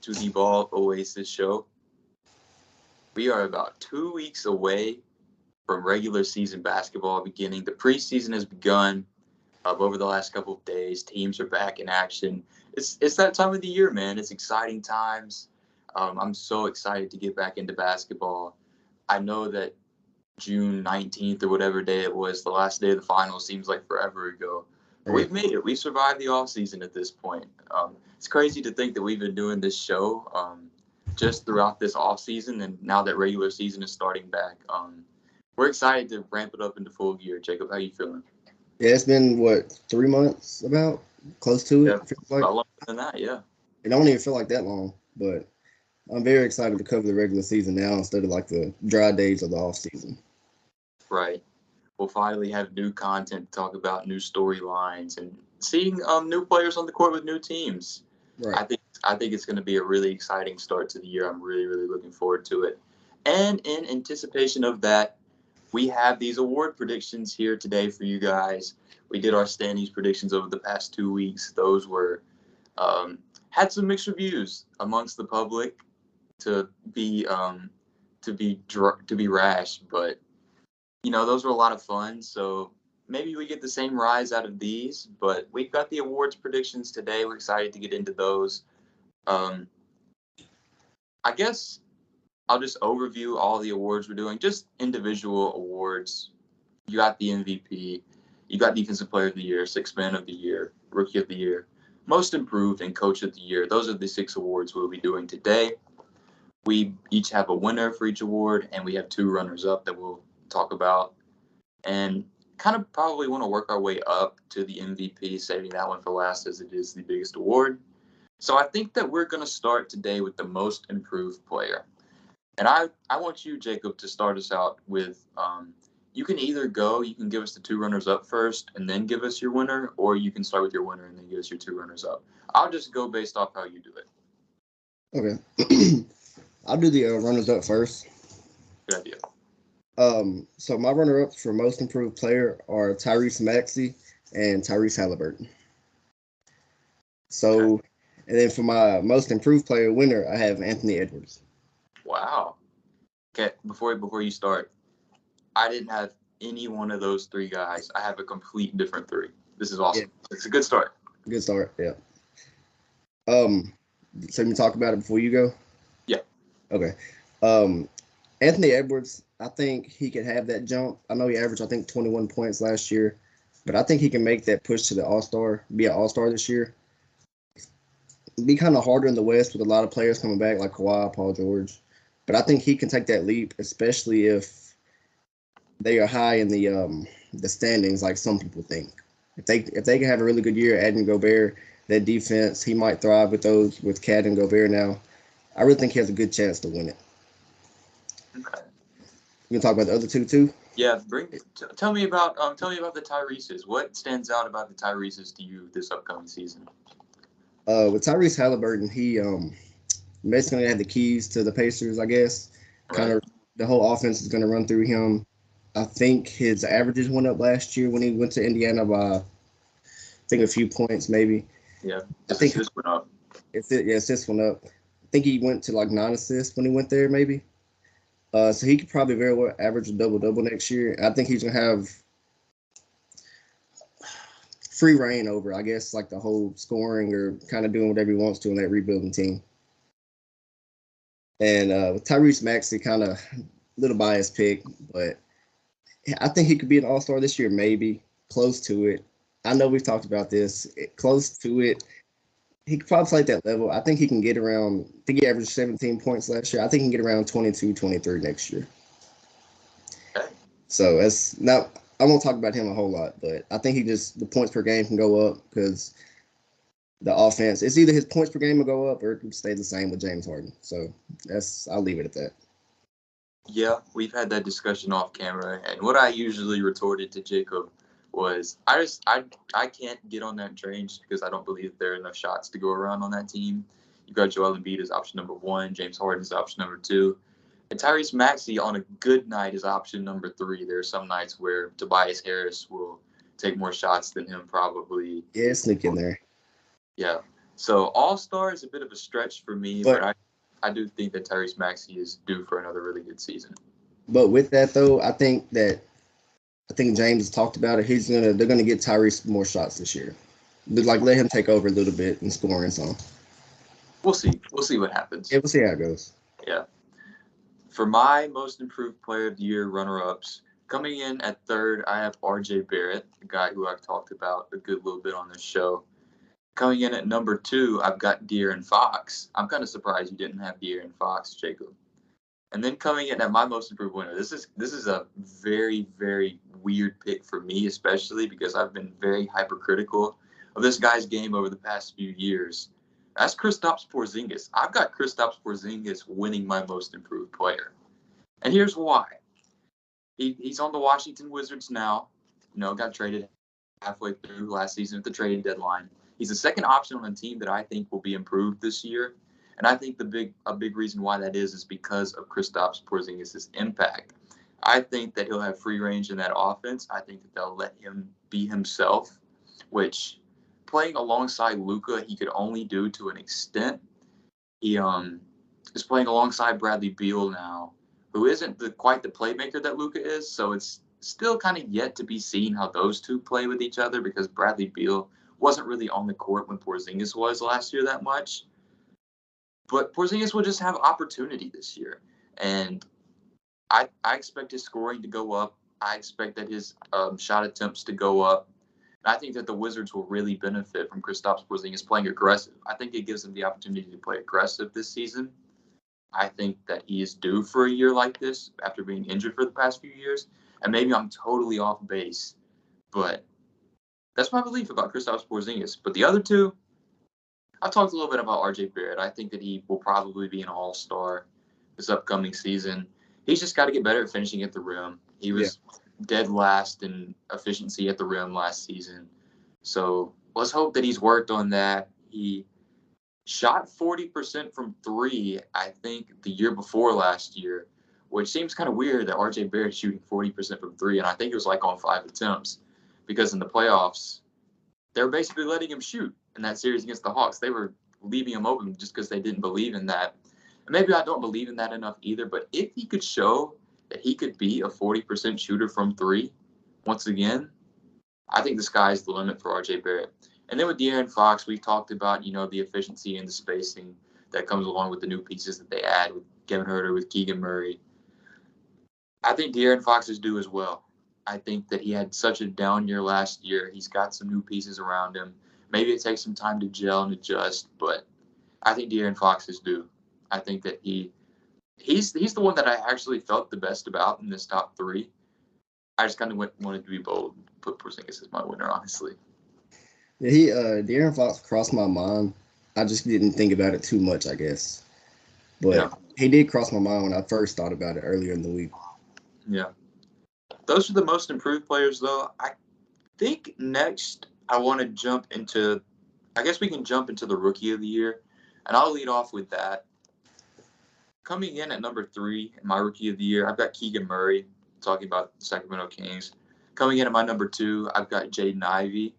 to the Ball Oasis show. We are about 2 weeks away from regular season basketball beginning. The preseason has begun. Over the last couple of days, teams are back in action. It's that time of the year, man. It's exciting times. I'm so excited to get back into basketball. I know that June 19th or whatever day it was, the last day of the finals, seems like forever ago. But we've made it. We've survived the off season at this point. It's crazy to think that we've been doing this show just throughout this off season, and now that regular season is starting back. We're excited to ramp it up into full gear. Jacob, how you feeling? Yeah, it's been, 3 months about? Close to it? Yeah, Feels like. about longer than that, yeah. It don't even feel like that long, but I'm very excited to cover the regular season now instead of like the dry days of the off season. Right. We'll finally have new content to talk about, new storylines, and seeing new players on the court with new teams. Right. I think it's going to be a really exciting start to the year. I'm really, really looking forward to it. And in anticipation of that, we have these award predictions here today for you guys. We did our standings predictions over the past 2 weeks. Those were had some mixed reviews amongst the public, to be rash, but those were a lot of fun. So maybe we get the same rise out of these. But we've got the awards predictions today. We're excited to get into those. I guess I'll just overview all the awards we're doing, just individual awards. You got the MVP, you got Defensive Player of the Year, Sixth Man of the Year, Rookie of the Year, Most Improved, and Coach of the Year. Those are the 6 awards we'll be doing today. We each have a winner for each award, and we have 2 runners-up that we'll talk about. And kind of probably want to work our way up to the MVP, saving that one for last as it is the biggest award. So I think that we're going to start today with the Most Improved Player. And I want you, Jacob, to start us out with, you can either you can give us the 2 runners-up first and then give us your winner, or you can start with your winner and then give us your 2 runners-up. I'll just go based off how you do it. Okay. I'll do the runners-up first. Good idea. So my runner-ups for Most Improved Player are Tyrese Maxey and Tyrese Halliburton. So, okay. And then for my Most Improved Player winner, I have Anthony Edwards. Wow. Okay, before you start, I didn't have any one of those 3 guys. I have a complete different 3. This is awesome. Yeah. It's a good start. Good start, yeah. So you talk about it before you go? Yeah. Okay. Anthony Edwards, I think he could have that jump. I know he averaged, 21 points last year, but I think he can make that push to the All-Star, be an All-Star this year. It'd be kind of harder in the West with a lot of players coming back like Kawhi, Paul George. But I think he can take that leap, especially if they are high in the standings, like some people think. If they can have a really good year, adding Gobert, that defense, he might thrive with Cat and Gobert now. I really think he has a good chance to win it. Okay. You can talk about the other 2 too? Yeah, tell me about the Tyreses. What stands out about the Tyreses to you this upcoming season? With Tyrese Halliburton, he basically had the keys to the Pacers, I guess. Right. Kind of the whole offense is going to run through him. I think his averages went up last year when he went to Indiana by, a few points maybe. Yeah, assists went up. Assists went up. I think he went to 9 assists when he went there maybe. So he could probably very well average a double-double next year. I think he's going to have free reign over, I guess, the whole scoring or kind of doing whatever he wants to in that rebuilding team. And with Tyrese Maxey, kind of little biased pick, but I think he could be an All-Star this year, maybe. Close to it. I know we've talked about this. Close to it. He could probably play at that level. I think he can get around, I think he averaged 17 points last year. I think he can get around 22, 23 next year. Okay. So that's not, I won't talk about him a whole lot, but I think the points per game can go up because the offense, it's either his points per game will go up or it can stay the same with James Harden. So I'll leave it at that. Yeah, we've had that discussion off camera, and what I usually retorted to Jacob was I can't get on that train just because I don't believe there are enough shots to go around on that team. You got Joel Embiid as option number 1, James Harden is option number 2, and Tyrese Maxey on a good night is option number 3. There are some nights where Tobias Harris will take more shots than him probably. Yeah, sneak in there. Yeah. So All-Star is a bit of a stretch for me, but I do think that Tyrese Maxey is due for another really good season. But with that though, I think James has talked about it. They're gonna get Tyrese more shots this year. Like let him take over a little bit and scoring some. We'll see. We'll see what happens. Yeah, we'll see how it goes. Yeah. For my most improved player of the year runner-ups, coming in at third, I have R.J. Barrett, the guy who I've talked about a good little bit on this show. Coming in at number 2, I've got De'Aaron Fox. I'm kind of surprised you didn't have De'Aaron Fox, Jacob. And then coming in at my most improved winner, this is a very, very weird pick for me, especially because I've been very hypercritical of this guy's game over the past few years. That's Kristaps Porzingis. I've got Kristaps Porzingis winning my most improved player. And here's why. He's on the Washington Wizards now. Got traded halfway through last season at the trade deadline. He's the second option on a team that I think will be improved this year. And I think a big reason why that is because of Kristaps Porzingis' impact. I think that he'll have free range in that offense. I think that they'll let him be himself, which playing alongside Luka, he could only do to an extent. He is playing alongside Bradley Beal now, who isn't quite the playmaker that Luka is. So it's still kind of yet to be seen how those two play with each other because Bradley Beal wasn't really on the court when Porzingis was last year that much. But Porzingis will just have opportunity this year. And I expect his scoring to go up. I expect that his shot attempts to go up. And I think that the Wizards will really benefit from Kristaps Porzingis playing aggressive. I think it gives them the opportunity to play aggressive this season. I think that he is due for a year like this after being injured for the past few years. And maybe I'm totally off base. But that's my belief about Kristaps Porzingis. But the other two, I've talked a little bit about R.J. Barrett. I think that he will probably be an all-star this upcoming season. He's just got to get better at finishing at the rim. He was dead last in efficiency at the rim last season. So let's hope that he's worked on that. He shot 40% from 3, I think, the year before last year, which seems kind of weird that R.J. Barrett's shooting 40% from 3, and I think it was like on 5 attempts because in the playoffs, they were basically letting him shoot in that series against the Hawks. They were leaving him open just because they didn't believe in that. And maybe I don't believe in that enough either, but if he could show that he could be a 40% shooter from 3 once again, I think the sky's the limit for R.J. Barrett. And then with De'Aaron Fox, we've talked about, the efficiency and the spacing that comes along with the new pieces that they add with Kevin Huerter, with Keegan Murray. I think De'Aaron Fox is due as well. I think that he had such a down year last year. He's got some new pieces around him. Maybe it takes some time to gel and adjust, but I think De'Aaron Fox is due. I think that he's the one that I actually felt the best about in this top 3. I just kind of wanted to be bold and put Porzingis as my winner, honestly. Yeah, De'Aaron Fox crossed my mind. I just didn't think about it too much, I guess. But he did cross my mind when I first thought about it earlier in the week. Yeah. Those are the most improved players, though. I think next I want to jump into – I guess we can jump into the Rookie of the Year, and I'll lead off with that. Coming in at number 3 in my Rookie of the Year, I've got Keegan Murray, talking about the Sacramento Kings. Coming in at my number 2, I've got Jaden Ivey.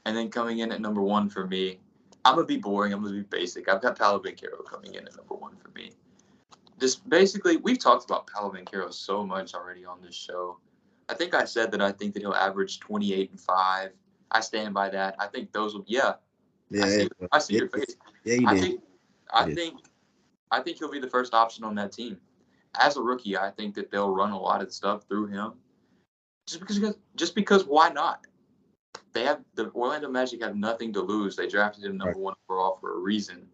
And then coming in at number 1 for me, I'm going to be boring. I'm going to be basic. I've got Paolo Banchero coming in at number 1 for me. Just basically, we've talked about Paolo Banchero so much already on this show. I think I said that I think that he'll average 28 and 5. I stand by that. I think those will. Yeah. I see your face. Yeah, you did. I think he'll be the first option on that team. As a rookie, I think that they'll run a lot of stuff through him. Just because why not? The Orlando Magic have nothing to lose. They drafted him number 1 overall for a reason.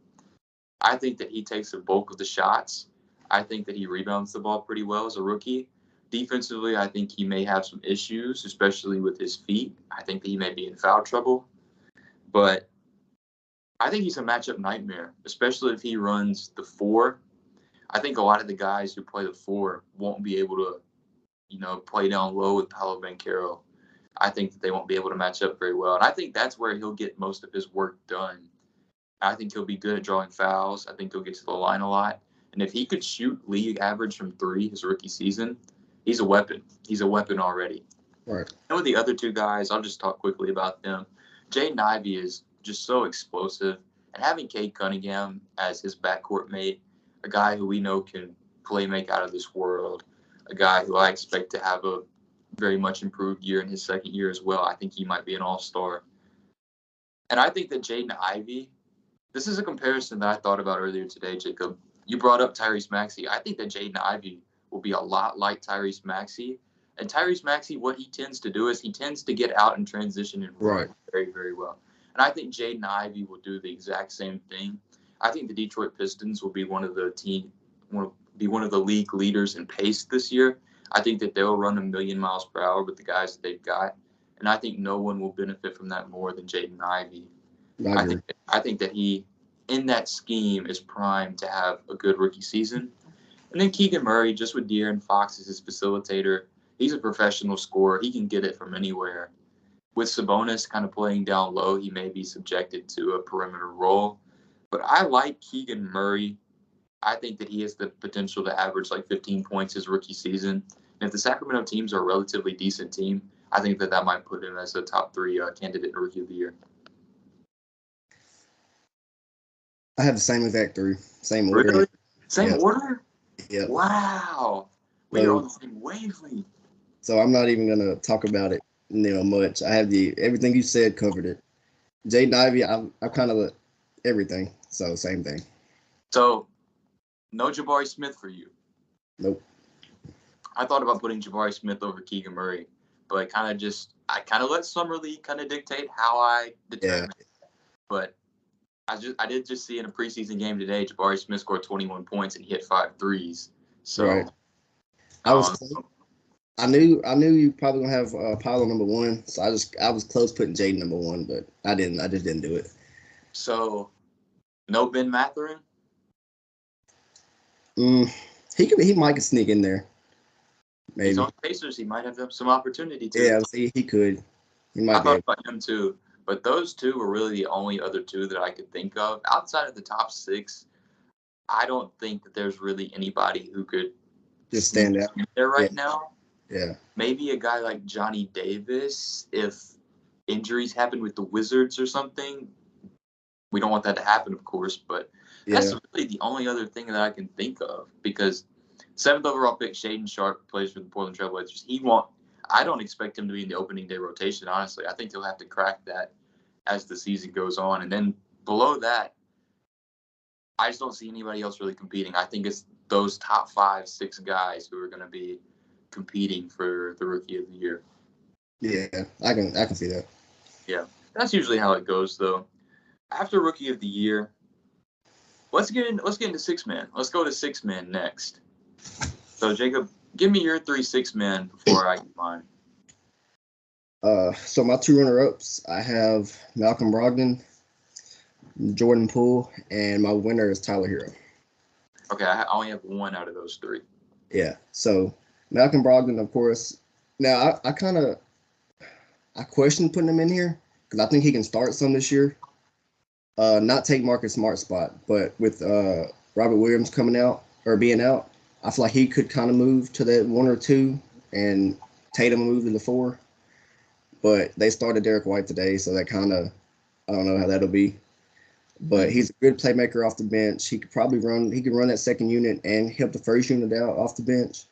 I think that he takes the bulk of the shots. I think that he rebounds the ball pretty well as a rookie. Defensively, I think he may have some issues, especially with his feet. I think that he may be in foul trouble. But I think he's a matchup nightmare, especially if he runs the 4. I think a lot of the guys who play the 4 won't be able to, play down low with Paolo Banchero. I think that they won't be able to match up very well. And I think that's where he'll get most of his work done. I think he'll be good at drawing fouls. I think he'll get to the line a lot. And if he could shoot league average from 3 his rookie season, he's a weapon. He's a weapon already. Right. And with the other 2 guys, I'll just talk quickly about them. Jaden Ivey is just so explosive. And having Cade Cunningham as his backcourt mate, a guy who we know can play make out of this world, a guy who I expect to have a very much improved year in his second year as well. I think he might be an all-star. And I think that Jaden Ivey, this is a comparison that I thought about earlier today, Jacob. You brought up Tyrese Maxey. I think that Jaden Ivey will be a lot like Tyrese Maxey. And Tyrese Maxey, what he tends to do is he tends to get out and transition and run very, very well. And I think Jaden Ivey will do the exact same thing. I think the Detroit Pistons will be one of the league leaders in pace this year. I think that they'll run 1,000,000 miles per hour with the guys that they've got. And I think no one will benefit from that more than Jaden Ivey. I think that he, in that scheme, is primed to have a good rookie season. And then Keegan Murray, just with De'Aaron Fox as his facilitator, he's a professional scorer. He can get it from anywhere. With Sabonis kind of playing down low, he may be subjected to a perimeter role. But I like Keegan Murray. I think that he has the potential to average like 15 points his rookie season. And if the Sacramento teams are a relatively decent team, I think that might put him as a top 3 candidate in Rookie of the Year. I have the same exact 3. Same order. Really? Same order? Yeah. Wow. We are on the same wavelength. So I'm not even gonna talk about it, much. I have everything you said covered it. Jaden Ivey, I'm kind of everything. So same thing. So no Jabari Smith for you. Nope. I thought about putting Jabari Smith over Keegan Murray, but I kind of let Summer League kind of dictate how I determine it. But I did just see in a preseason game today, Jabari Smith scored 21 points and he hit 5 threes. So right. I knew you probably gonna have Paolo number 1, so I was close putting Jaden number 1, but I just didn't do it. So no Ben Mathurin? He might sneak in there. Maybe. He's on the Pacers. He might have some opportunity to. Yeah, he could. He might. I thought about him too, but those two were really the only other 2 that I could think of outside of the top 6. I don't think that there's really anybody who could just stand out there right now. Yeah. Maybe a guy like Johnny Davis, if injuries happen with the Wizards or something. We don't want that to happen, of course, but that's really the only other thing that I can think of, because 7th overall pick Shaedon Sharpe plays for the Portland Trailblazers. I don't expect him to be in the opening day rotation, honestly. I think he'll have to crack that as the season goes on. And then below that, I just don't see anybody else really competing. I think it's those top 5, 6 guys who are going to be competing for the Rookie of the Year. Yeah, I can see that. Yeah, that's usually how it goes, though. After Rookie of the Year, let's get into 6-man. Let's go to 6-man next. So, Jacob, give me your 3 6-men before I get mine. So my 2 runner-ups, I have Malcolm Brogdon, Jordan Poole, and my winner is Tyler Hero. Okay, I only have 1 out of those 3. Yeah, so Malcolm Brogdon, of course. Now, I question putting him in here because I think he can start some this year. Not take Marcus Smart's spot, but with Robert Williams coming out or being out, I feel like he could kind of move to that 1 or 2, and Tatum move to the 4. But they started Derek White today, so that kind of, I don't know how that'll be. But he's a good playmaker off the bench. He could probably run that second unit and help the first unit out off the bench.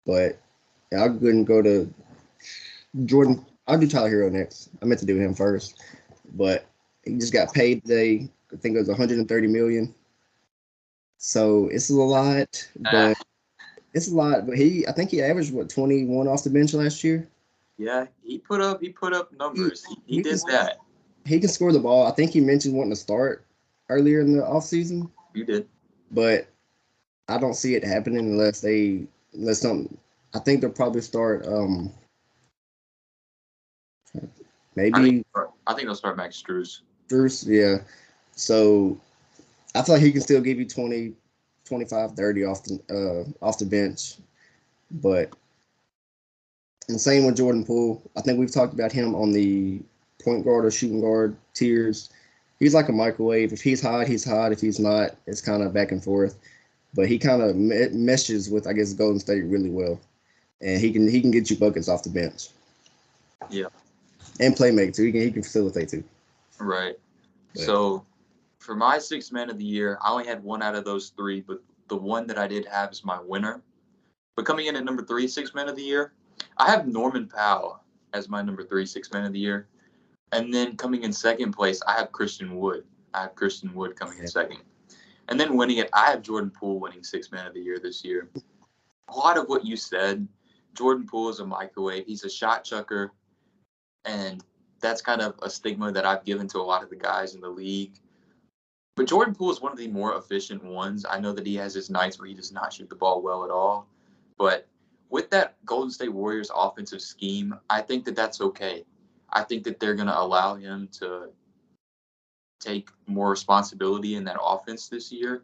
But I'll go and go to Jordan. I'll do Tyler Hero next. I meant to do him first, but he just got paid today. I think it was $130 million. So it's a lot, but it's a lot. But I think he averaged 21 off the bench last year. Yeah, he put up numbers. He did that. He can score the ball. I think he mentioned wanting to start earlier in the offseason. You did. But I don't see it happening unless something. I think they'll probably start. Maybe. I think they'll start Max Strus. Strus, yeah. So I feel like he can still give you 20, 25, 30 off the bench. But and same with Jordan Poole. I think we've talked about him on the point guard or shooting guard tiers. He's like a microwave. If he's hot, he's hot. If he's not, it's kind of back and forth. But he kind of meshes with, I guess, Golden State really well, and he can get you buckets off the bench. Yeah. And playmaker too. He can facilitate too. Right. But So for my sixth man of the year, I only had one out of those three, but the one that I did have is my winner. But coming in at number 3, sixth man of the year, I have Norman Powell as my number 3, sixth man of the year. And then coming in second place, I have Christian Wood. I have Christian Wood coming in second. And then winning it, I have Jordan Poole winning sixth man of the year this year. A lot of what you said, Jordan Poole is a microwave. He's a shot chucker. And that's kind of a stigma that I've given to a lot of the guys in the league. But Jordan Poole is one of the more efficient ones. I know that he has his nights where he does not shoot the ball well at all. But with that Golden State Warriors offensive scheme, I think that that's okay. I think that they're going to allow him to take more responsibility in that offense this year,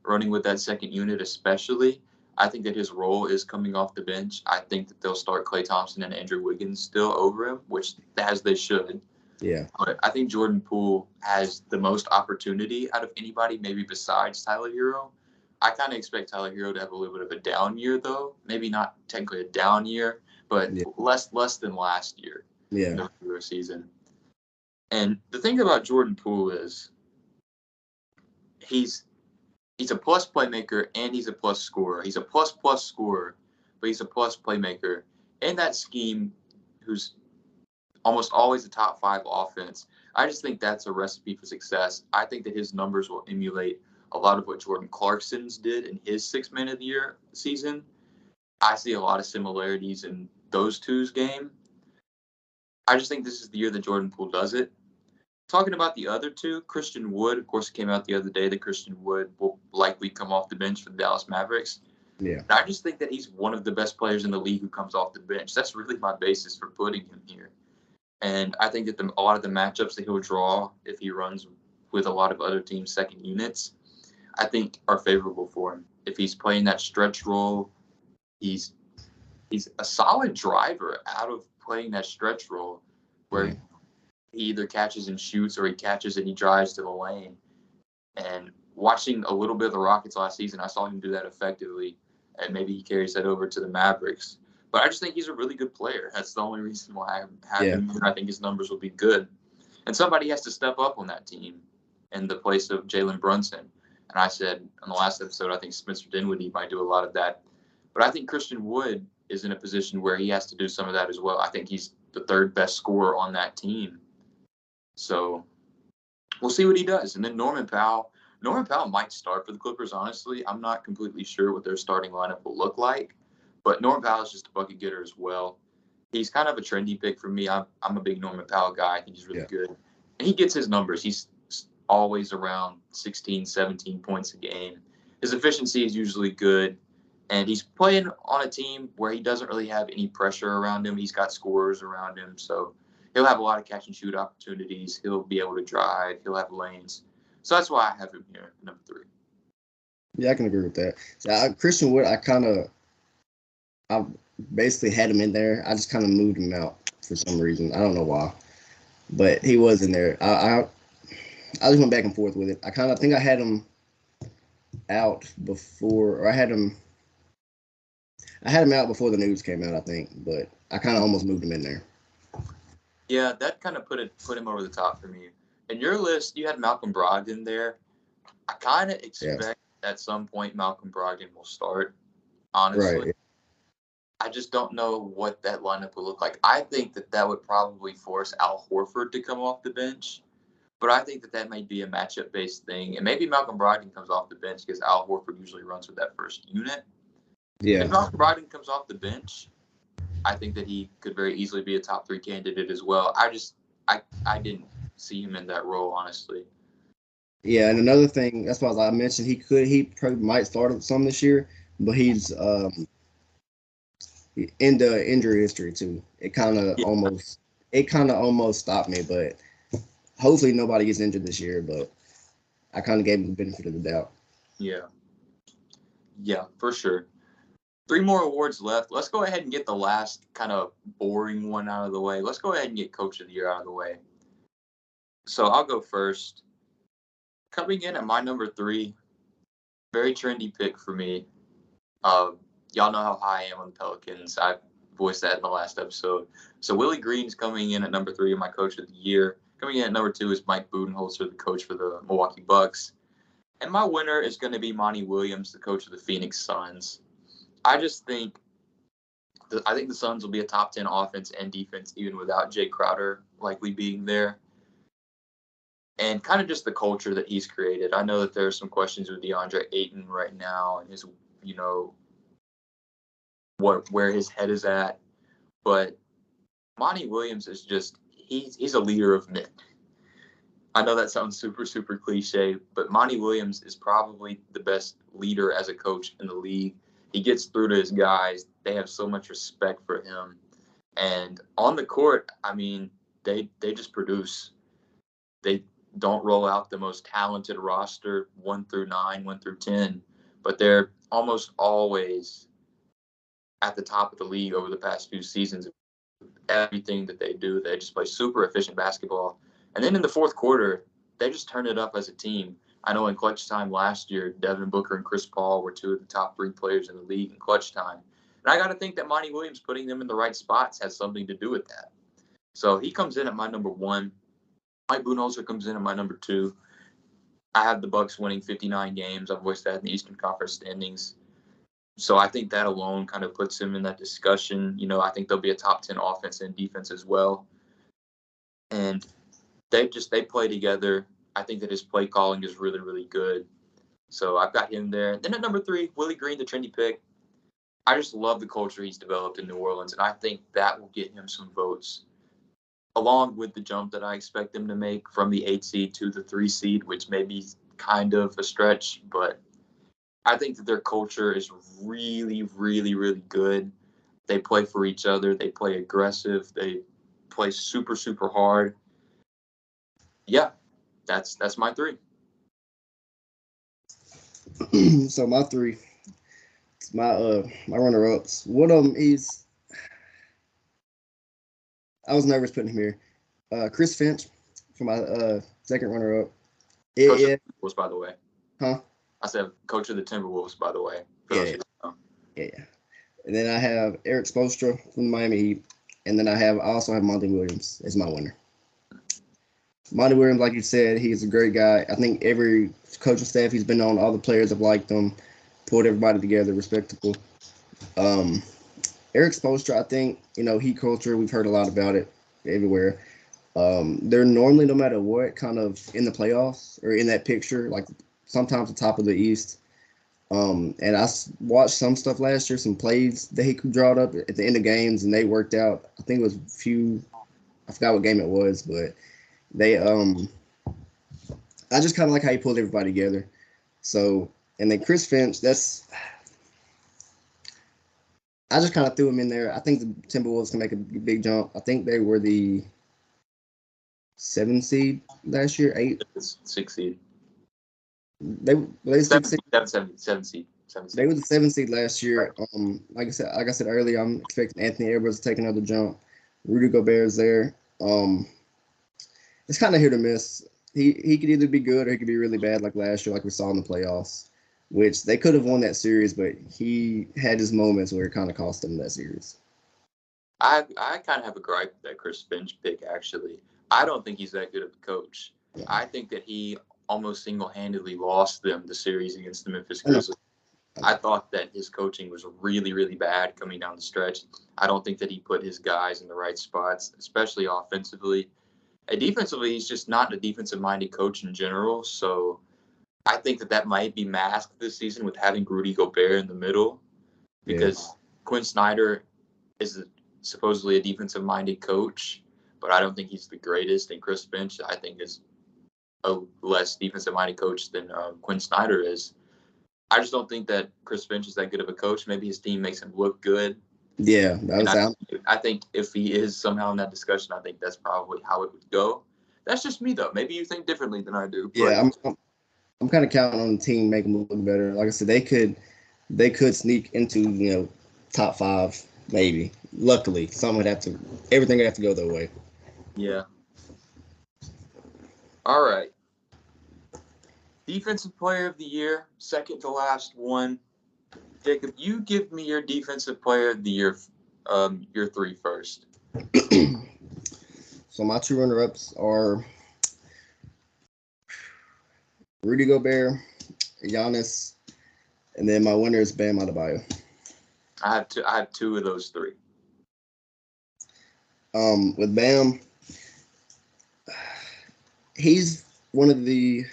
running with that second unit especially. I think that his role is coming off the bench. I think that they'll start Klay Thompson and Andrew Wiggins still over him, which as they should. yeah. But I think Jordan Poole has the most opportunity out of anybody, maybe besides Tyler Hero. I kind of expect Tyler Hero to have a little bit of a down year, though. Maybe not technically a down year, but Yeah. less than last year in Yeah. the regular season. And the thing about Jordan Poole is he's a plus playmaker and he's a plus scorer. He's a plus scorer, but he's a plus playmaker. In that scheme, who's almost always a top 5 offense, I just think that's a recipe for success. I think that his numbers will emulate a lot of what Jordan Clarkson's did in his sixth man of the year season. I see a lot of similarities in those two's game. I just think this is the year that Jordan Poole does it. Talking about the other two, Christian Wood, of course, it came out the other day that Christian Wood will likely come off the bench for the Dallas Mavericks. Yeah. And I just think that he's one of the best players in the league who comes off the bench. That's really my basis for putting him here. And I think that a lot of the matchups that he'll draw if he runs with a lot of other teams' second units, I think are favorable for him. If he's playing that stretch role, he's a solid driver out of playing that stretch role where he either catches and shoots or he catches and he drives to the lane. And watching a little bit of the Rockets last season, I saw him do that effectively, and maybe he carries that over to the Mavericks. But I just think he's a really good player. That's the only reason why I have him, and I think his numbers will be good. And somebody has to step up on that team in the place of Jalen Brunson. And I said on the last episode, I think Spencer Dinwiddie might do a lot of that. But I think Christian Wood is in a position where he has to do some of that as well. I think he's the third best scorer on that team. So we'll see what he does. And then Norman Powell might start for the Clippers, honestly. I'm not completely sure what their starting lineup will look like. But Norman Powell is just a bucket getter as well. He's kind of a trendy pick for me. I'm a big Norman Powell guy. I think he's really good. And he gets his numbers. He's always around 16, 17 points a game. His efficiency is usually good. And he's playing on a team where he doesn't really have any pressure around him. He's got scorers around him. So he'll have a lot of catch and shoot opportunities. He'll be able to drive. He'll have lanes. So that's why I have him here, number 3. Yeah, I can agree with that. So Christian Wood, I basically had him in there. I just kind of moved him out for some reason. I don't know why, but he was in there. I just went back and forth with it. I think I had him out before, or I had him out before the news came out, I think, but I kind of almost moved him in there. Yeah, that kind of put him over the top for me. In your list, you had Malcolm Brogdon there. I kind of expect at some point Malcolm Brogdon will start, honestly. Right. I just don't know what that lineup will look like. I think that would probably force Al Horford to come off the bench, but I think that might be a matchup-based thing. And maybe Malcolm Brogdon comes off the bench because Al Horford usually runs with that first unit. Yeah. If Malcolm Brogdon comes off the bench, I think that he could very easily be a top 3 candidate as well. I didn't see him in that role, honestly. Yeah, and another thing, that's why I mentioned he probably might start some this year, but he's in the injury history too. It kind of almost stopped me, but hopefully nobody gets injured this year. But I kind of gave him the benefit of the doubt. Yeah, for sure. 3 more awards left. Let's go ahead and get the last kind of boring one out of the way. Let's go ahead and get Coach of the Year out of the way. So I'll go first. Coming in at my number 3, very trendy pick for me. Y'all know how high I am on the Pelicans. I've voiced that in the last episode. So Willie Green's coming in at number 3 of my coach of the year. Coming in at number 2 is Mike Budenholzer, the coach for the Milwaukee Bucks. And my winner is going to be Monty Williams, the coach of the Phoenix Suns. I think the Suns will be a top 10 offense and defense even without Jay Crowder likely being there. And kind of just the culture that he's created. I know that there are some questions with DeAndre Ayton right now and his, where his head is at. But Monty Williams is just, he's a leader of men. I know that sounds super, super cliche, but Monty Williams is probably the best leader as a coach in the league. He gets through to his guys. They have so much respect for him. And on the court, I mean, they just produce. They don't roll out the most talented roster 1 through 9, 1 through 10, but they're almost always at the top of the league over the past few seasons. Everything that they do, they just play super efficient basketball. And then in the fourth quarter, they just turn it up as a team. I know in clutch time last year, Devin Booker and Chris Paul were 2 of the top 3 players in the league in clutch time. And I got to think that Monty Williams putting them in the right spots has something to do with that. So he comes in at my number 1. Mike Budenholzer comes in at my number 2. I have the Bucks winning 59 games. I've voiced that in the Eastern Conference standings. So I think that alone kind of puts him in that discussion. I think they'll be a top 10 offense and defense as well. And they play together. I think that his play calling is really, really good. So I've got him there. Then at number 3, Willie Green, the trendy pick. I just love the culture he's developed in New Orleans, and I think that will get him some votes, along with the jump that I expect them to make from the 8 seed to the 3 seed, which may be kind of a stretch, but I think that their culture is really, really, really good. They play for each other. They play aggressive. They play super, super hard. Yeah, that's my 3. So my 3, it's my runner-ups. One of them is, I was nervous putting him here. Chris Finch for my second runner-up. Coach of the Timberwolves, by the way. Huh? I said coach of the Timberwolves, by the way. Yeah. And then I have Eric Spoelstra from the Miami Heat. And then I also have Monty Williams as my winner. Monty Williams, like you said, he's a great guy. I think every coaching staff he's been on, all the players have liked him, pulled everybody together, respectable. Eric Spoelstra, I think, Heat culture, we've heard a lot about it everywhere. They're normally, no matter what, kind of in the playoffs or in that picture, like sometimes the top of the East. And I watched some stuff last year, some plays that he drawed up at the end of games, and they worked out. I think it was I forgot what game it was, but they, I just kind of like how he pulled everybody together. So, and then Chris Finch, I just kind of threw him in there. I think the Timberwolves can make a big jump. I think they were the 7 seed last year, 8? 6 seed. They 7 seed. They were the 7 seed last year. Like I said earlier, I'm expecting Anthony Edwards to take another jump. Rudy Gobert's there. It's kind of hit or miss. He could either be good or he could be really bad, like last year, like we saw in the playoffs, which they could have won that series, but he had his moments where it kind of cost him that series. I kind of have a gripe with that Chris Finch pick, actually. I don't think he's that good of a coach. Yeah. I think that he almost single-handedly lost them the series against the Memphis Grizzlies. I thought that his coaching was really, really bad coming down the stretch. I don't think that he put his guys in the right spots, especially offensively. And defensively, he's just not a defensive-minded coach in general. So I think that might be masked this season with having Rudy Gobert in the middle, because Quinn Snyder is supposedly a defensive-minded coach, but I don't think he's the greatest. And Chris Finch, I think, is a less defensive-minded coach than Quinn Snyder is. I just don't think that Chris Finch is that good of a coach. Maybe his team makes him look good. Yeah, I think if he is somehow in that discussion, I think that's probably how it would go. That's just me, though. Maybe you think differently than I do. Yeah, I'm kind of counting on the team making them look better. Like I said, they could sneak into top 5 maybe. Luckily, everything would have to go their way. Yeah. All right. Defensive Player of the Year, second to last one. Jacob, you give me your Defensive Player of the Year Your three first. So my two runner-ups are Rudy Gobert, Giannis, and then my winner is Bam Adebayo. I have two of those three. With Bam, he's one of the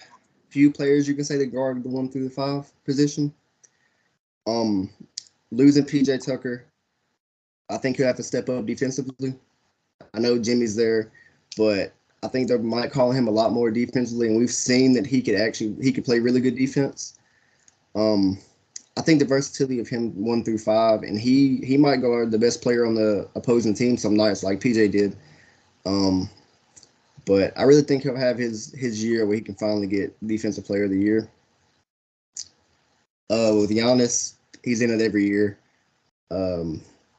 few players you can say that guard the 1 through the 5 position. Losing PJ Tucker, I think he'll have to step up defensively. I know Jimmy's there, but I think they might call him a lot more defensively, and we've seen that he could play really good defense. I think the versatility of him 1 through 5, and he might guard the best player on the opposing team some nights like PJ did. But I really think he'll have his year where he can finally get Defensive Player of the Year. With Giannis, he's in it every year.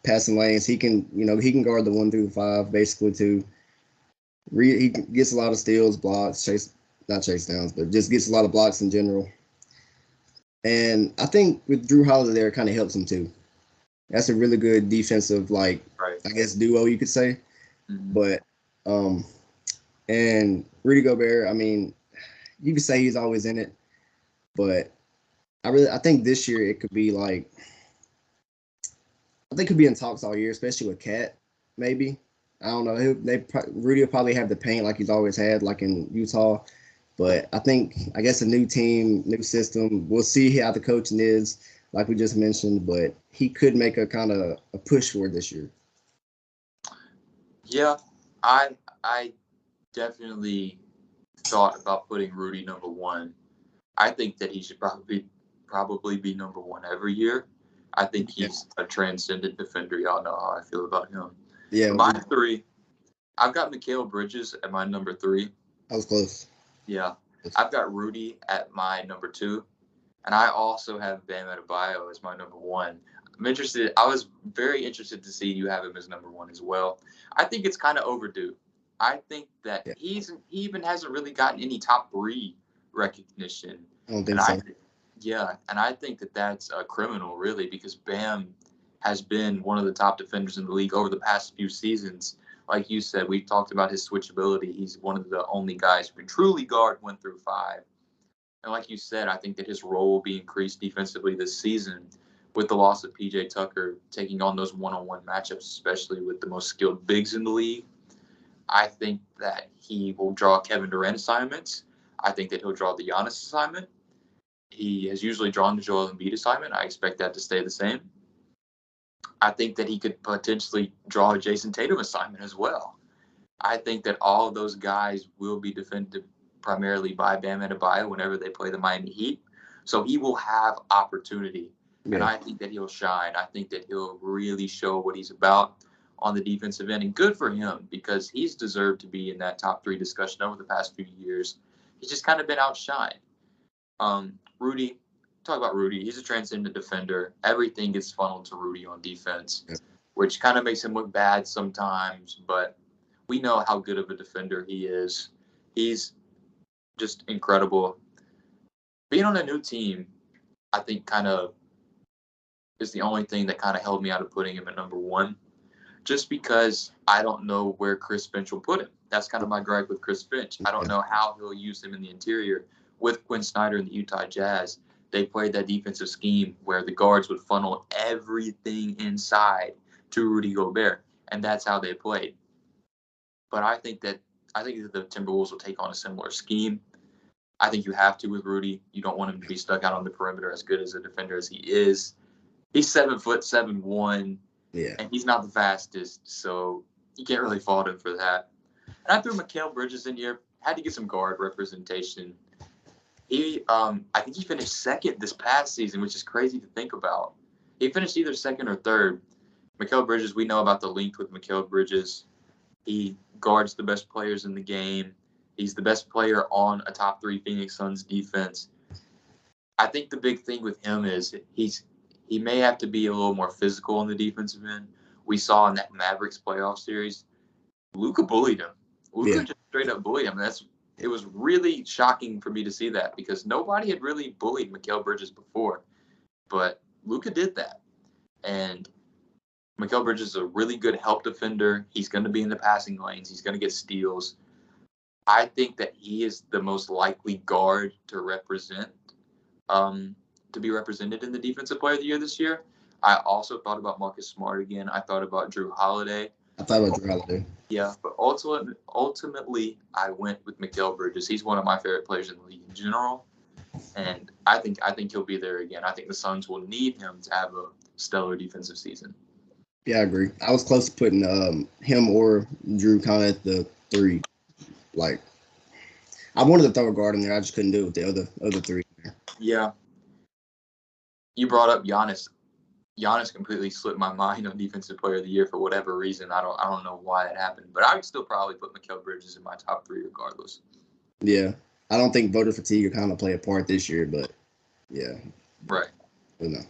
Passing lanes, he can guard the 1 through 5 basically too. He gets a lot of steals, blocks, not chase downs, but just gets a lot of blocks in general. And I think with Drew Holiday there, it kind of helps him too. That's a really good defensive, Right. I guess, duo you could say. Mm-hmm. But and Rudy Gobert, I mean, you could say he's always in it, but I think this year it could be I think could be in talks all year, especially with Cat, maybe. I don't know. Rudy will probably have the paint like he's always had, like in Utah. But I guess a new team, new system. We'll see how the coaching is, like we just mentioned. But he could make a kind of a push for it this year. Yeah, I definitely thought about putting Rudy number 1. I think that he should probably be number 1 every year. I think he's a transcendent defender. Y'all know how I feel about him. Yeah. My 3, I've got Mikal Bridges at my number 3. I was close. Yeah. I've got Rudy at my number 2. And I also have Bam Adebayo as my number 1. I was very interested to see you have him as number 1 as well. I think it's kind of overdue. I think that he even hasn't really gotten any top 3 recognition. I don't think so. And I think that that's criminal, really, because Bam has been one of the top defenders in the league over the past few seasons. Like you said, we've talked about his switchability. He's one of the only guys who can truly guard 1 through 5. And like you said, I think that his role will be increased defensively this season with the loss of PJ Tucker taking on those one-on-one matchups, especially with the most skilled bigs in the league. I think that he will draw Kevin Durant assignments. I think that he'll draw the Giannis assignment. He has usually drawn the Joel Embiid assignment. I expect that to stay the same. I think that he could potentially draw a Jason Tatum assignment as well. I think that all of those guys will be defended primarily by Bam Adebayo whenever they play the Miami Heat. So he will have opportunity. Yeah. And I think that he'll shine. I think that he'll really show what he's about on the defensive end. And good for him, because he's deserved to be in that top 3 discussion over the past few years. He's just kind of been outshined. Rudy, talk about Rudy. He's a transcendent defender. Everything gets funneled to Rudy on defense, which kind of makes him look bad sometimes. But we know how good of a defender he is. He's just incredible. Being on a new team, I think kind of is the only thing that kind of held me out of putting him at number 1, just because I don't know where Chris Finch will put him. That's kind of my gripe with Chris Finch. I don't know how he'll use him in the interior. With Quinn Snyder and the Utah Jazz, they played that defensive scheme where the guards would funnel everything inside to Rudy Gobert, and that's how they played. But I think that the Timberwolves will take on a similar scheme. I think you have to with Rudy. You don't want him to be stuck out on the perimeter, as good as a defender as he is. He's 7'7", and he's not the fastest, so you can't really fault him for that. And I threw Mikal Bridges in here. Had to get some guard representation. I think he finished 2nd this past season, which is crazy to think about. He finished either 2nd or 3rd. Mikal Bridges, we know about the link with Mikal Bridges. He guards the best players in the game. He's the best player on a top 3 Phoenix Suns defense. I think the big thing with him is he may have to be a little more physical on the defensive end. We saw in that Mavericks playoff series, Luka bullied him. Luka just straight up bullied him. It was really shocking for me to see that, because nobody had really bullied Mikal Bridges before, but Luka did that. And Mikal Bridges is a really good help defender. He's going to be in the passing lanes. He's going to get steals. I think that he is the most likely guard to be represented in the Defensive Player of the Year this year. I also thought about Marcus Smart again. I thought about Drew Holiday. I thought about Drew Holiday. Yeah, but ultimately, I went with Mikal Bridges. He's one of my favorite players in the league in general, and I think he'll be there again. I think the Suns will need him to have a stellar defensive season. Yeah, I agree. I was close to putting him or Drew kind of at the 3. Like, I wanted to throw a guard in there. I just couldn't do it with the other 3. Yeah. You brought up Giannis. Giannis completely slipped my mind on Defensive Player of the Year for whatever reason. I don't know why it happened, but I would still probably put Mikal Bridges in my top 3 regardless. Yeah, I don't think voter fatigue will kind of play a part this year, but yeah, right. You know.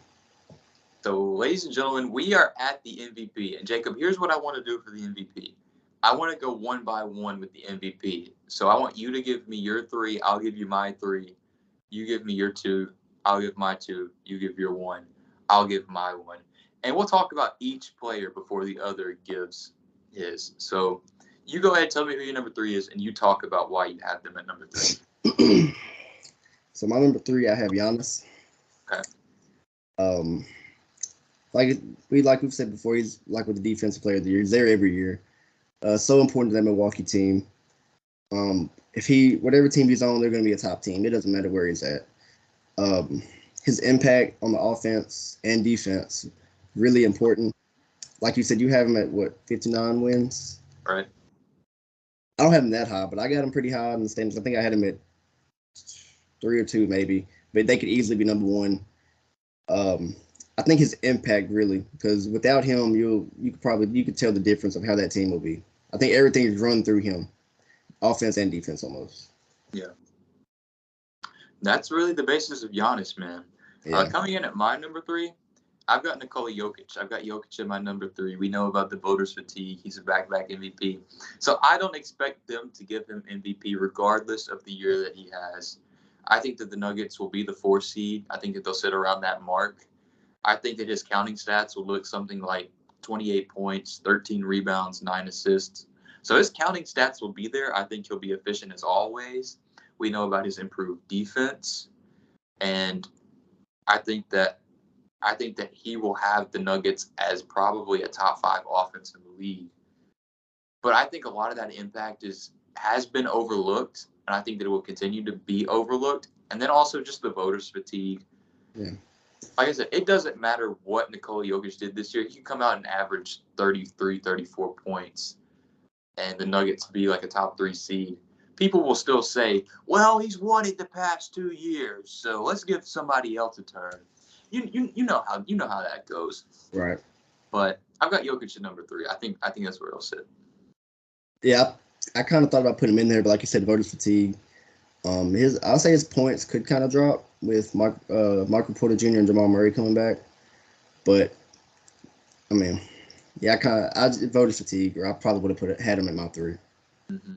So, ladies and gentlemen, we are at the MVP, and Jacob, here's what I want to do for the MVP. I want to go one by one with the MVP. So I want you to give me your 3. I'll give you my 3. You give me your 2. I'll give my 2. You give your 1. I'll give my 1. And we'll talk about each player before the other gives his. So you go ahead, tell me who your number 3 is, and you talk about why you have them at number 3. So my number 3, I have Giannis. Okay. Like we've said before, he's like with the Defensive Player of the Year. He's there every year. So important to that Milwaukee team. Whatever team he's on, they're going to be a top team. It doesn't matter where he's at. His impact on the offense and defense, really important. Like you said, you have him at 59 wins? Right. I don't have him that high, but I got him pretty high in the standings. I think I had him at 3 or 2 maybe, but they could easily be number 1. I think his impact really, because without him, you could tell the difference of how that team will be. I think everything is run through him, offense and defense almost. Yeah. That's really the basis of Giannis, man. Yeah. Coming in at my number 3, I've got Nikola Jokic. I've got Jokic at my number 3. We know about the voters' fatigue. He's a back-to-back MVP. So I don't expect them to give him MVP regardless of the year that he has. I think that the Nuggets will be the 4 seed. I think that they'll sit around that mark. I think that his counting stats will look something like 28 points, 13 rebounds, 9 assists. So his counting stats will be there. I think he'll be efficient as always. We know about his improved defense. And I think that he will have the Nuggets as probably a top 5 offense in the league. But I think a lot of that impact has been overlooked, and I think that it will continue to be overlooked. And then also just the voters' fatigue. Yeah. Like I said, it doesn't matter what Nikola Jokic did this year. He can come out and average 33, 34 points, and the Nuggets be like a top 3 seed. People will still say, well, he's won it the past 2 years, so let's give somebody else a turn. You know how that goes. Right. But I've got Jokic at number 3. I think that's where he'll sit. Yeah, I kind of thought about putting him in there, but like you said, voters' fatigue. I'll say his points could kind of drop with Michael Porter Jr. and Jamal Murray coming back. But I mean, yeah, I voted fatigue, or I probably would have had him at my 3. Mm-hmm.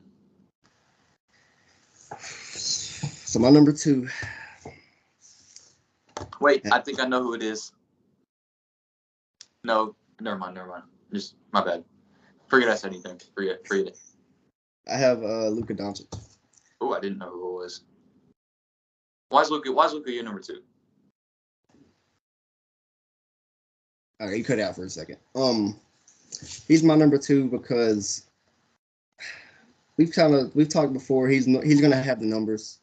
So my number 2. Wait, I think I know who it is. No, never mind. Just my bad. Forget I said anything. Forget it. I have Luka Doncic. Oh, I didn't know who it was. Why is Luka your number 2? All right, you cut out for a second. He's my number 2 because we've talked before. He's gonna have the numbers.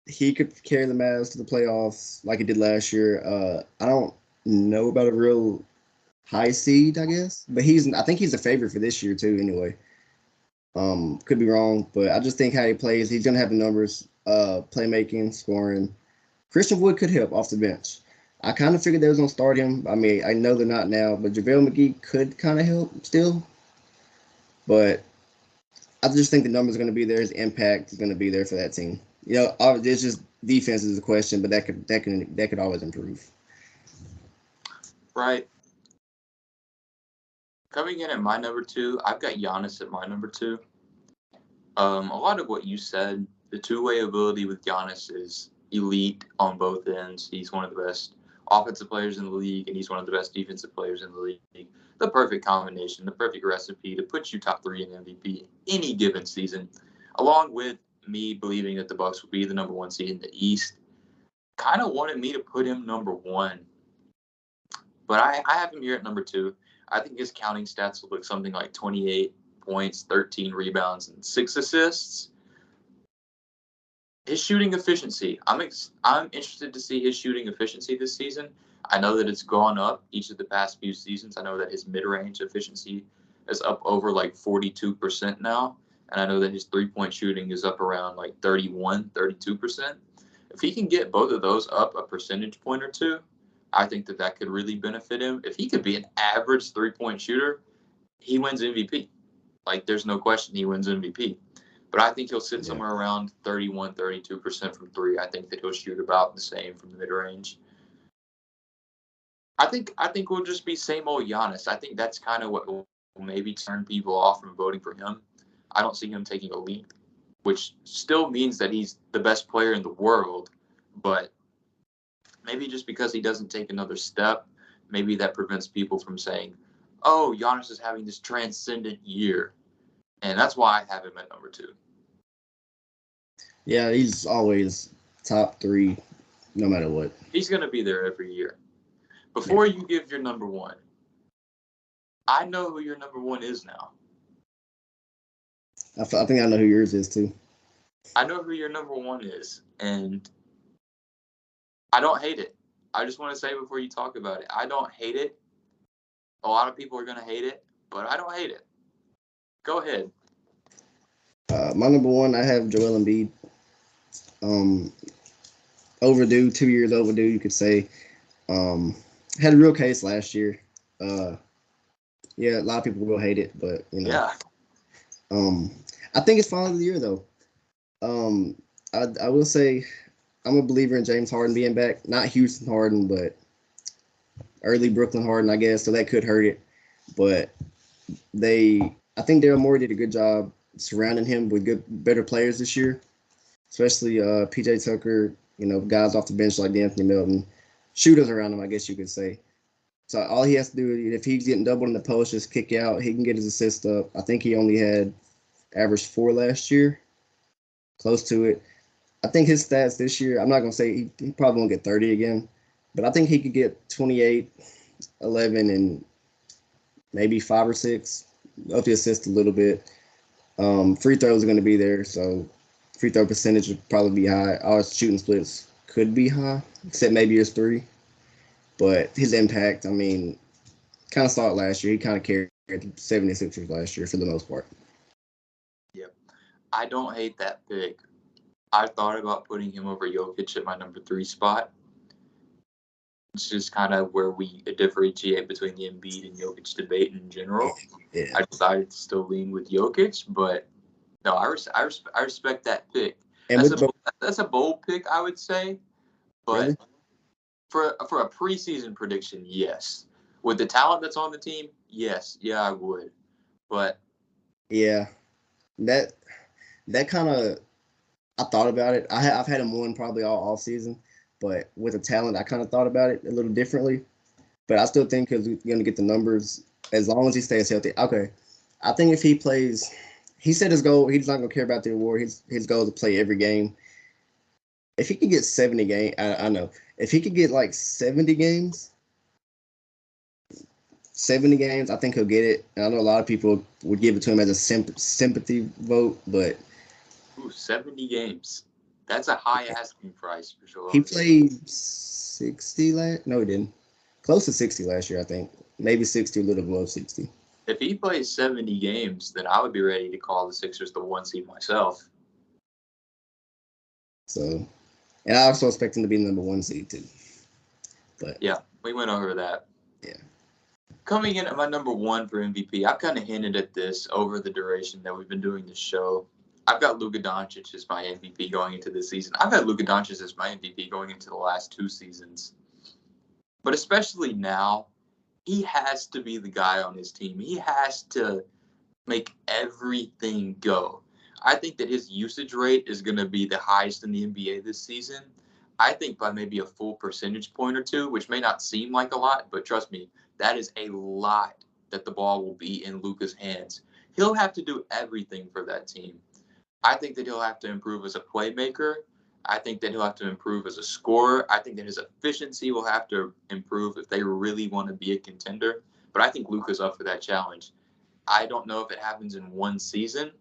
He could carry the Mavs to the playoffs like he did last year. I don't know about a real high seed, I guess, but I think he's a favorite for this year too. Anyway, could be wrong, but I just think how he plays, he's gonna have the numbers, playmaking, scoring. Christian Wood could help off the bench. I kind of figured they was gonna start him. I mean, I know they're not now, but JaVale McGee could kind of help still. But I just think the numbers are gonna be there. His impact is gonna be there for that team. You know, it's just defense is a question, but that could always improve. Right. Coming in at my number 2, I've got Giannis at my number 2. A lot of what you said, the two-way ability with Giannis is elite on both ends. He's one of the best offensive players in the league, and he's one of the best defensive players in the league. The perfect combination, the perfect recipe to put you top 3 in MVP any given season, along with me believing that the Bucks will be the number 1 seed in the East. Kind of wanted me to put him number 1, but I have him here at number 2. I think his counting stats will look something like 28 points, 13 rebounds, and 6 assists. His shooting efficiency, I'm interested to see his shooting efficiency this season. I know that it's gone up each of the past few seasons. I know that his mid-range efficiency is up over like 42% now. And I know that his three-point shooting is up around like 31, 32%. If he can get both of those up a percentage point or two, I think that that could really benefit him. If he could be an average three-point shooter, he wins MVP. Like, there's no question he wins MVP. But I think he'll sit somewhere around 31, 32% from 3. I think that he'll shoot about the same from the mid-range. I think we'll just be same old Giannis. I think that's kind of what will maybe turn people off from voting for him. I don't see him taking a leap, which still means that he's the best player in the world. But maybe just because he doesn't take another step, maybe that prevents people from saying, oh, Giannis is having this transcendent year. And that's why I have him at number 2. Yeah, he's always top 3, no matter what. He's going to be there every year. Before you give your number 1, I know who your number 1 is now. I think I know who yours is, too. I know who your number 1 is, and I don't hate it. I just want to say before you talk about it, I don't hate it. A lot of people are going to hate it, but I don't hate it. Go ahead. My number 1, I have Joel Embiid. Overdue, 2 years overdue, you could say. Had a real case last year. Yeah, a lot of people will hate it, but you know. Yeah. I think it's finally the year though. I will say I'm a believer in James Harden being back. Not Houston Harden, but early Brooklyn Harden, I guess. So that could hurt it. But I think Daryl Morey did a good job surrounding him with better players this year, especially PJ Tucker. You know, guys off the bench like Anthony Melton, shooters around him, I guess you could say. So all he has to do, if he's getting doubled in the post, just kick out. He can get his assist up. I think he only had averaged 4 last year, close to it. I think his stats this year, I'm not going to say he probably won't get 30 again, but I think he could get 28, 11, and maybe 5 or 6. Up the assist a little bit. Free throws are going to be there, so free throw percentage would probably be high. All his shooting splits could be high, except maybe his 3. But his impact, I mean, kind of saw it last year. He kind of carried the 76ers last year for the most part. Yep. I don't hate that pick. I thought about putting him over Jokic at my number 3 spot. It's just kind of where we differentiate between the Embiid and Jokic debate in general. Yeah. I decided to still lean with Jokic, but no, I respect that pick. And That's a bold pick, I would say. But really? for a preseason prediction, yes. With the talent that's on the team, yes. Yeah, I would. But yeah, that kind of, I thought about it. I've had him win probably all season, but with the talent, I kind of thought about it a little differently. But I still think because we're going to get the numbers as long as he stays healthy. Okay, I think if he plays, he said his goal, he's not going to care about the award. His goal is to play every game. If he could get 70 games, I know. If he could get like 70 games, I think he'll get it. And I know a lot of people would give it to him as a sympathy vote, but 70 games. That's a high asking price for sure. He played 60 no, he didn't. Close to 60 last year, I think. Maybe 60, a little below 60. If he plays 70 games, then I would be ready to call the Sixers the 1 seed myself. So, and I also expect him to be the number 1 seed too. But yeah, we went over that. Yeah. Coming in at my number 1 for MVP, I've kind of hinted at this over the duration that we've been doing this show. I've got Luka Doncic as my MVP going into this season. I've had Luka Doncic as my MVP going into the last 2 seasons. But especially now, he has to be the guy on his team. He has to make everything go. I think that his usage rate is going to be the highest in the NBA this season. I think by maybe a full percentage point or two, which may not seem like a lot, but trust me, that is a lot that the ball will be in Luka's hands. He'll have to do everything for that team. I think that he'll have to improve as a playmaker. I think that he'll have to improve as a scorer. I think that his efficiency will have to improve if they really want to be a contender. But I think Luka's up for that challenge. I don't know if it happens in one season.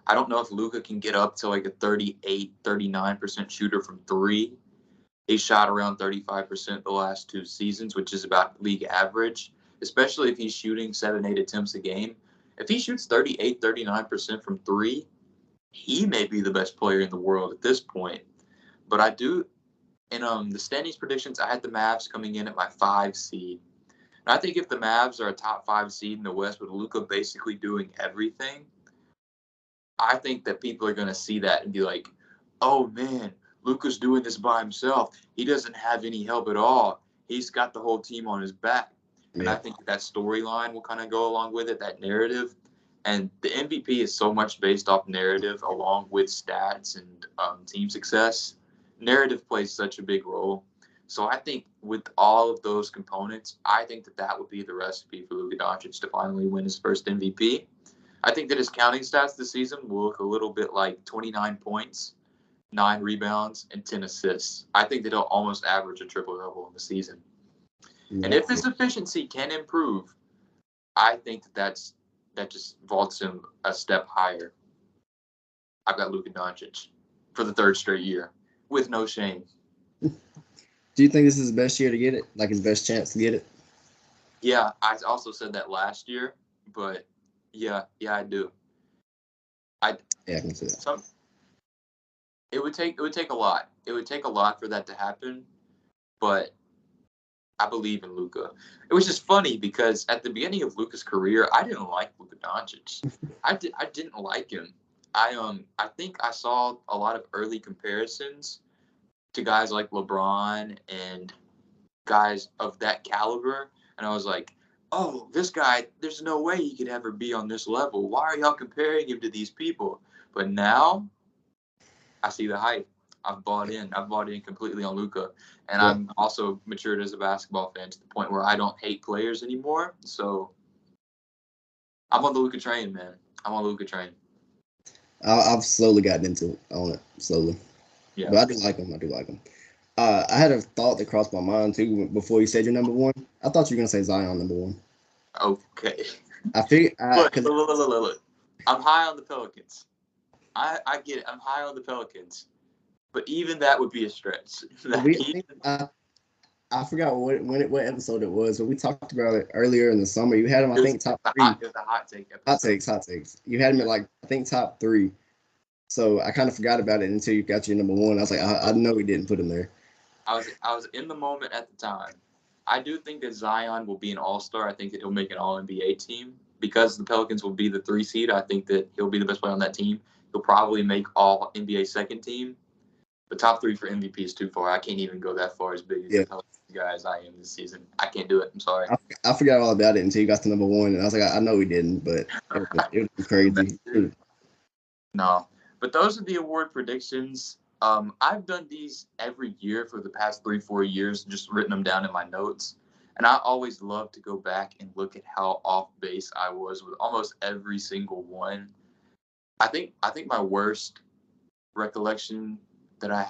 I don't know if Luka can get up to like a 38, 39% shooter from three. He shot around 35% the last 2 seasons, which is about league average, especially if he's shooting 7, 8 attempts a game. If he shoots 38, 39% from three, he may be the best player in the world at this point. But I do, in the standings predictions, I had the Mavs coming in at my 5 seed. And I think if the Mavs are a top 5 seed in the West with Luka basically doing everything, I think that people are going to see that and be like, oh, man, Luka's doing this by himself. He doesn't have any help at all. He's got the whole team on his back. And I think that storyline will kind of go along with it, that narrative. And the MVP is so much based off narrative along with stats and team success. Narrative plays such a big role. So I think with all of those components, I think that that would be the recipe for Luka Doncic to finally win his first MVP. I think that his counting stats this season will look a little bit like 29 points, 9 rebounds, and 10 assists. I think that he'll almost average a triple-double in the season. And if his efficiency can improve, I think that just vaults him a step higher. I've got Luka Doncic for the 3rd straight year with no shame. Do you think this is his best year to get it? Like his best chance to get it? Yeah, I also said that last year, but yeah, I do. Yeah, I can see that. It would take a lot. It would take a lot for that to happen, but I believe in Luka. It was just funny because at the beginning of Luka's career, I didn't like Luka Doncic. I didn't like him. I think I saw a lot of early comparisons to guys like LeBron and guys of that caliber, and I was like, oh, this guy, there's no way he could ever be on this level. Why are y'all comparing him to these people? But now I see the hype. I've bought in. I've bought in completely on Luka. And yeah. I'm also matured as a basketball fan to the point where I don't hate players anymore. So I'm on the Luka train, man. I'm on the Luka train. I've slowly gotten into it, on it, slowly. Yeah. But I do like him. I had a thought that crossed my mind, too, before you said your number one. I thought you were going to say Zion number one. Okay. I figured. Look. I'm high on the Pelicans. I get it. I'm high on the Pelicans. But even that would be a stretch. I forgot what episode it was, but we talked about it earlier in the summer. You had him, I think, top 3. It was a hot take episode. Hot takes. You had him at, like, I think, top 3. So I kind of forgot about it until you got your number one. I was like, I know we didn't put him there. I was in the moment at the time. I do think that Zion will be an all-star. I think that he'll make an all-NBA team. Because the Pelicans will be the 3 seed, I think that he'll be the best player on that team. He'll probably make all-NBA second team. But top 3 for MVP is too far. I can't even go that far as big as the Pelicans guy as I am this season. I can't do it. I'm sorry. I forgot all about it until you got to number one. And I was like, I know we didn't, but it was crazy. No. But those are the award predictions. I've done these every year for the past 3-4 years, just written them down in my notes. And I always love to go back and look at how off base I was with almost every single one. I think my worst recollection that I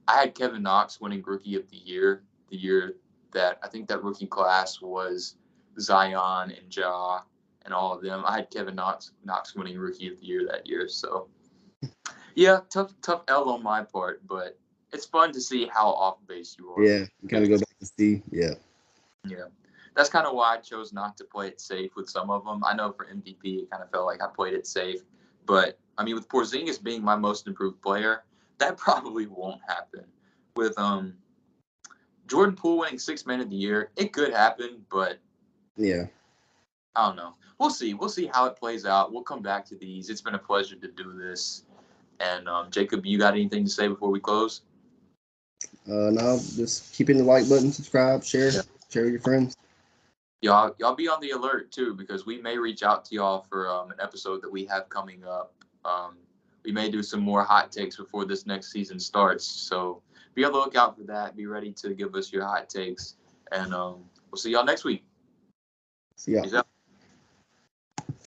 had Kevin Knox winning Rookie of the Year, the year that I think that rookie class was Zion and Ja and all of them. I had Kevin Knox winning Rookie of the Year that year. So, yeah, tough L on my part, but it's fun to see how off base you are. Yeah, you kind of go back and see. Yeah. Yeah. That's kind of why I chose not to play it safe with some of them. I know for MVP, it kind of felt like I played it safe. But, I mean, with Porzingis being my most improved player, that probably won't happen. With Jordan Poole winning 6th Man of the Year, it could happen, but yeah, I don't know. We'll see. We'll see how it plays out. We'll come back to these. It's been a pleasure to do this. And, Jacob, you got anything to say before we close? No, just keep hitting the like button, subscribe, share with your friends. Y'all be on the alert, too, because we may reach out to y'all for an episode that we have coming up. We may do some more hot takes before this next season starts. So be on the lookout for that. Be ready to give us your hot takes. And we'll see y'all next week. See ya. Peace out.